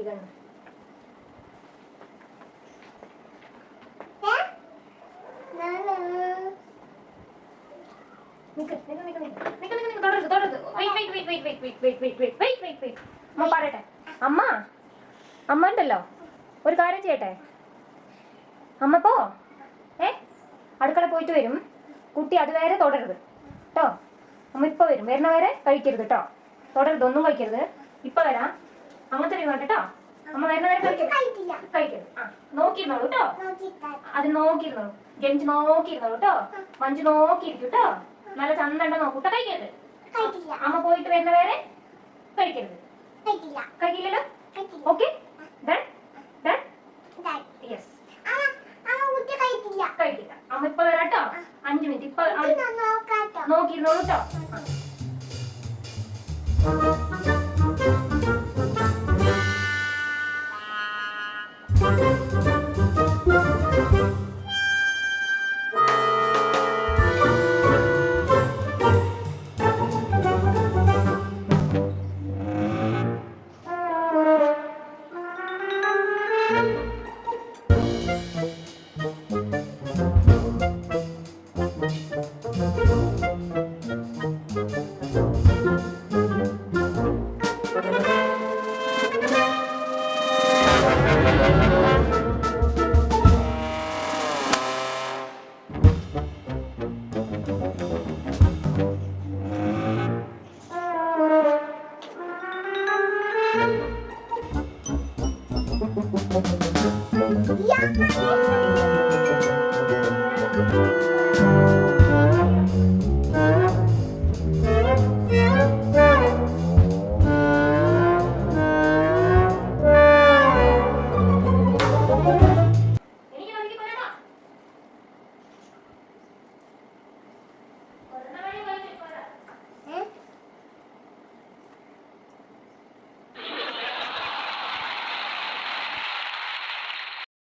കണ്ണ്. അമ്മ പറയട്ടെ. അമ്മ ഉണ്ടല്ലോ, ഒരു കാര്യം ചെയ്യട്ടെ. അമ്മ പോ. അടുക്കള പോയിട്ട് വരും. കുട്ടി അതുവരെ തൊടരുത് കേട്ടോ. അമ്മ ഇപ്പൊ വരും. വരുന്നവരെ കഴിക്കരുത് കേട്ടോ. തൊടരുത്, ഒന്നും കഴിക്കരുത്. ഇപ്പൊ വരാം. അങ്ങനത്തെ ഒരു കേട്ടോ. അമ്മ വരുന്നവരെ കഴിക്കരുത്. ആ നോക്കിയിരുന്നോളൂ കേട്ടോ. അത് നോക്കിയിരുന്നോളൂ. ജനിച്ച് നോക്കിയിരുന്നോളൂ കേട്ടോ. മഞ്ജു നോക്കിയിരിക്കും കേട്ടോ. നല്ല ചന്തണ്ട നോക്കൂട്ടോ. കഴിക്കരുത്. അമ്മ പോയിട്ട് വരുന്നവരെ കഴിക്കരുത്. കഴിക്കില്ലല്ലോ? Okay, done done. യെസ്, കഴിക്കില്ല. അമ്മ ഇപ്പൊ വരാട്ടോ. 5 മിനിറ്റ്. ഇപ്പൊ നോക്കിയിരുന്നോളൂ കേട്ടോ. Yeah.